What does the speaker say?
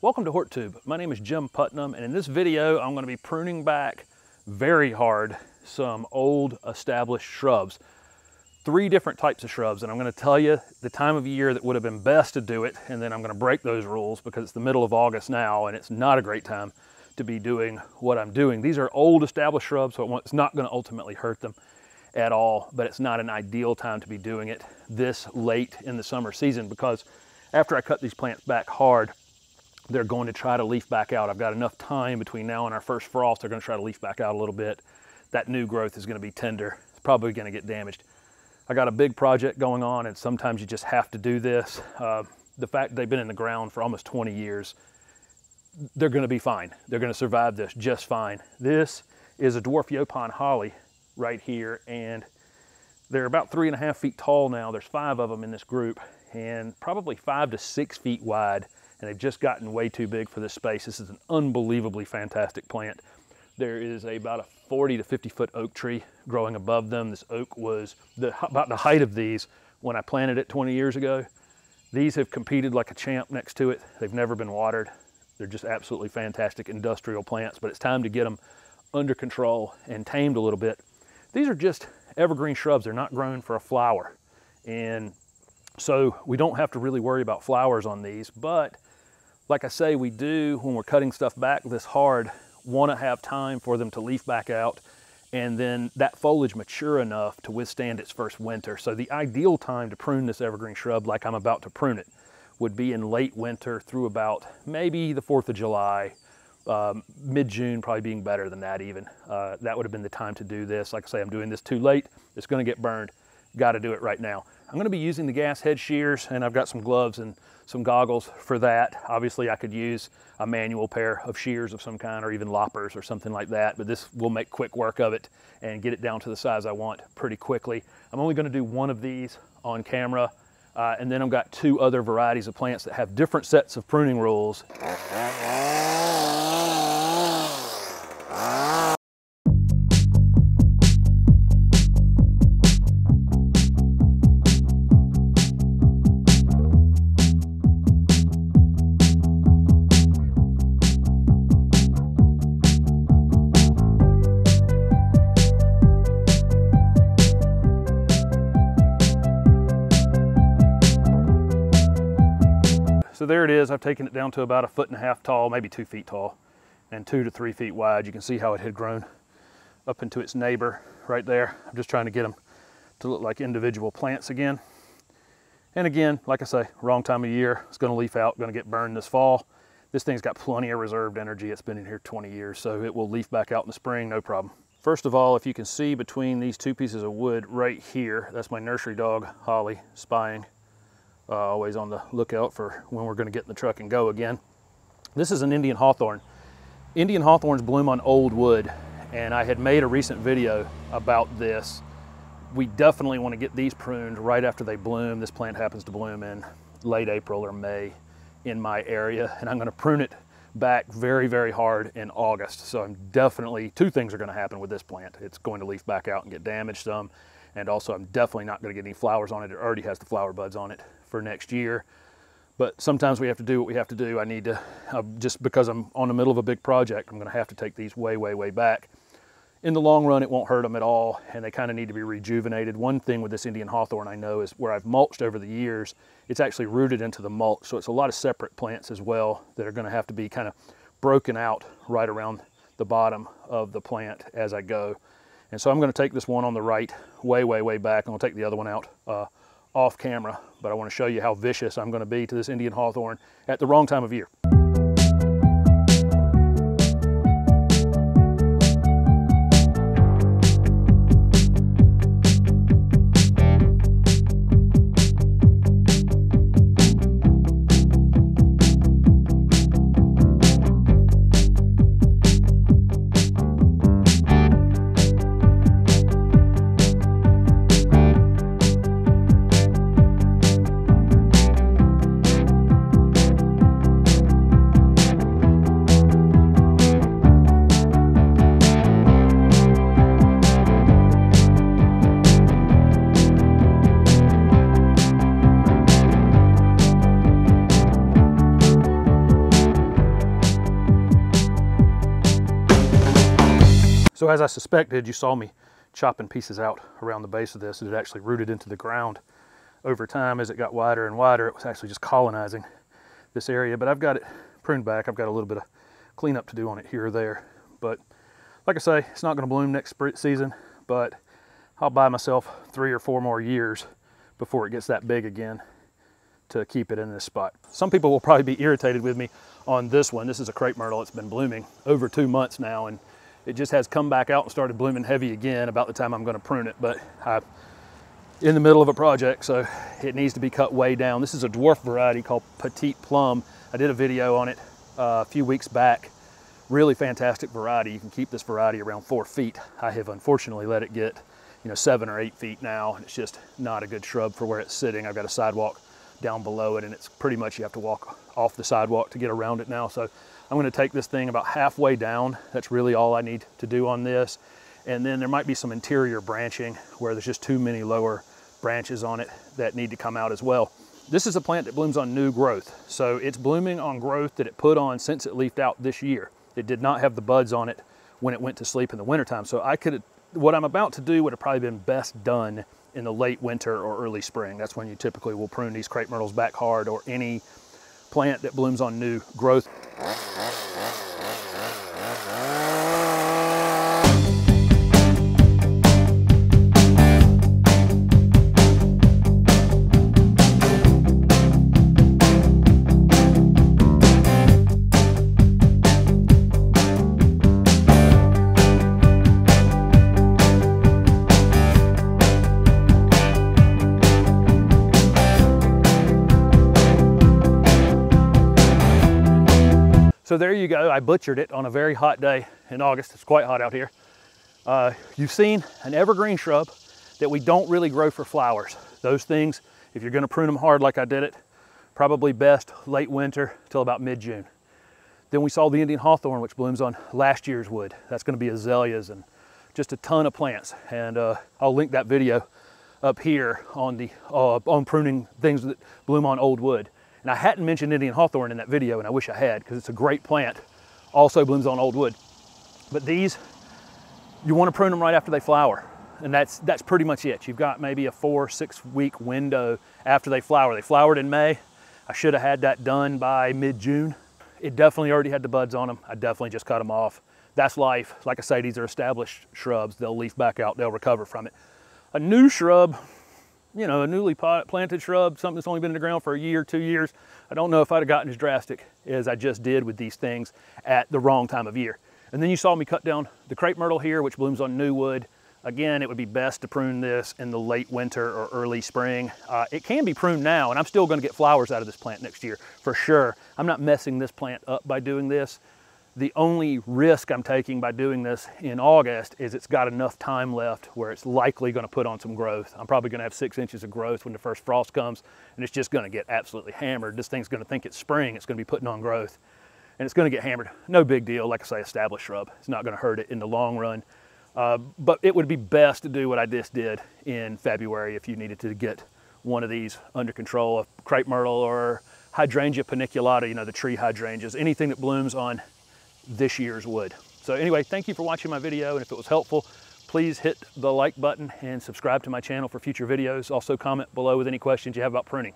Welcome to HortTube. My name is Jim Putnam, and in this video I'm going to be pruning back very hard some old established shrubs. 3 different types of shrubs, and I'm going to tell you the time of year that would have been best to do it, and then I'm going to break those rules because it's the middle of August now and it's not a great time to be doing what I'm doing. These are old established shrubs, so it's not going to ultimately hurt them at all, but it's not an ideal time to be doing it this late in the summer season because after I cut these plants back hard, they're going to try to leaf back out. I've got enough time between now and our first frost. They're going to try to leaf back out a little bit. That new growth is going to be tender. It's probably going to get damaged. I got a big project going on, and sometimes you just have to do this. The fact they've been in the ground for almost 20 years, they're going to be fine. They're going to survive this just fine. This is a dwarf Eupatorium holly right here, and they're about 3.5 feet tall now. There's 5 of them in this group, and probably 5 to 6 feet wide. And they've just gotten way too big for this space. This is an unbelievably fantastic plant. There is about a 40 to 50 foot oak tree growing above them. This oak was about the height of these when I planted it 20 years ago. These have competed like a champ next to it. They've never been watered. They're just absolutely fantastic industrial plants, but it's time to get them under control and tamed a little bit. These are just evergreen shrubs. They're not grown for a flower. And so we don't have to really worry about flowers on these, but like I say, we do, when we're cutting stuff back this hard, want to have time for them to leaf back out and then that foliage mature enough to withstand its first winter. So the ideal time to prune this evergreen shrub, like I'm about to prune it, would be in late winter through about maybe the 4th of July, mid-June probably being better than that even. That would have been the time to do this. Like I say, I'm doing this too late. It's going to get burned. Got to do it right now. I'm going to be using the gas head shears, and I've got some gloves and some goggles for that. Obviously I could use a manual pair of shears of some kind or even loppers or something like that, but this will make quick work of it and get it down to the size I want pretty quickly. I'm only going to do 1 of these on camera, and then I've got 2 other varieties of plants that have different sets of pruning rules. So there it is. I've taken it down to about 1.5 feet tall, maybe 2 feet tall, and 2 to 3 feet wide. You can see how it had grown up into its neighbor right there. I'm just trying to get them to look like individual plants again. And again, like I say, wrong time of year. It's going to leaf out, going to get burned this fall. This thing's got plenty of reserved energy. It's been in here 20 years, so it will leaf back out in the spring, no problem. First of all, if you can see between these 2 pieces of wood right here, that's my nursery dog, Holly, spying. Always on the lookout for when we're going to get in the truck and go again. This is an Indian Hawthorn. Indian Hawthorns bloom on old wood, and I had made a recent video about this. We definitely want to get these pruned right after they bloom. This plant happens to bloom in late April or May in my area, and I'm going to prune it back very, very hard in August. So I'm definitely, 2 things are going to happen with this plant. It's going to leaf back out and get damaged some, and also I'm definitely not going to get any flowers on it. It already has the flower buds on it for next year. But sometimes we have to do what we have to do. I need to, just because I'm on the middle of a big project, I'm going to have to take these way, way, way back. In the long run, it won't hurt them at all, and they kind of need to be rejuvenated. One thing with this Indian Hawthorn I know is where I've mulched over the years, it's actually rooted into the mulch, so it's a lot of separate plants as well that are going to have to be kind of broken out right around the bottom of the plant as I go. And so I'm going to take this one on the right way, way, way back, and I'll take the other one out off camera, but I want to show you how vicious I'm going to be to this Indian Hawthorn at the wrong time of year. So as I suspected, you saw me chopping pieces out around the base of this. It had actually rooted into the ground over time. As it got wider and wider, it was actually just colonizing this area. But I've got it pruned back. I've got a little bit of cleanup to do on it here or there. But like I say, it's not going to bloom next season, but I'll buy myself 3 or 4 more years before it gets that big again to keep it in this spot. Some people will probably be irritated with me on this one. This is a Crape Myrtle. It's been blooming over 2 months now, and it just has come back out and started blooming heavy again about the time I'm going to prune it. But I'm in the middle of a project, so it needs to be cut way down. This is a dwarf variety called Petite Plum. I did a video on it a few weeks back. Really fantastic variety. You can keep this variety around 4 feet. I have unfortunately let it get 7 or 8 feet now, and it's just not a good shrub for where it's sitting. I've got a sidewalk down below it, and it's pretty much you have to walk off the sidewalk to get around it now. So I'm going to take this thing about halfway down. That's really all I need to do on this. And then there might be some interior branching where there's just too many lower branches on it that need to come out as well. This is a plant that blooms on new growth. So it's blooming on growth that it put on since it leafed out this year. It did not have the buds on it when it went to sleep in the wintertime. So what I'm about to do would have probably been best done in the late winter or early spring. That's when you typically will prune these Crape Myrtles back hard, or any plant that blooms on new growth. So there you go. I butchered it on a very hot day in August. It's quite hot out here. You've seen an evergreen shrub that we don't really grow for flowers. Those things, if you're going to prune them hard like I did it, probably best late winter till about mid-June. Then we saw the Indian Hawthorn, which blooms on last year's wood. That's going to be azaleas and just a ton of plants. And I'll link that video up here on the on pruning things that bloom on old wood. And I hadn't mentioned Indian Hawthorn in that video, and I wish I had, because it's a great plant. Also blooms on old wood. But these, you want to prune them right after they flower. And that's pretty much it. You've got maybe a 4 or 6 week window after they flower. They flowered in May. I should have had that done by mid-June. It definitely already had the buds on them. I definitely just cut them off. That's life. Like I say, these are established shrubs. They'll leaf back out. They'll recover from it. A new shrub, a newly planted shrub, something that's only been in the ground for a year, 2 years, I don't know if I'd have gotten as drastic as I just did with these things at the wrong time of year. And then you saw me cut down the Crape Myrtle here, which blooms on new wood. Again, it would be best to prune this in the late winter or early spring. It can be pruned now, and I'm still going to get flowers out of this plant next year, for sure. I'm not messing this plant up by doing this. The only risk I'm taking by doing this in August is it's got enough time left where it's likely going to put on some growth. I'm probably going to have 6 inches of growth when the first frost comes, and it's just going to get absolutely hammered. This thing's going to think it's spring. It's going to be putting on growth, and it's going to get hammered. No big deal. Like I say, established shrub. It's not going to hurt it in the long run. But it would be best to do what I just did in February if you needed to get one of these under control, a Crape Myrtle or Hydrangea paniculata, the tree hydrangeas, anything that blooms on this year's wood. So anyway, thank you for watching my video, and if it was helpful, please hit the like button and subscribe to my channel for future videos. Also comment below with any questions you have about pruning.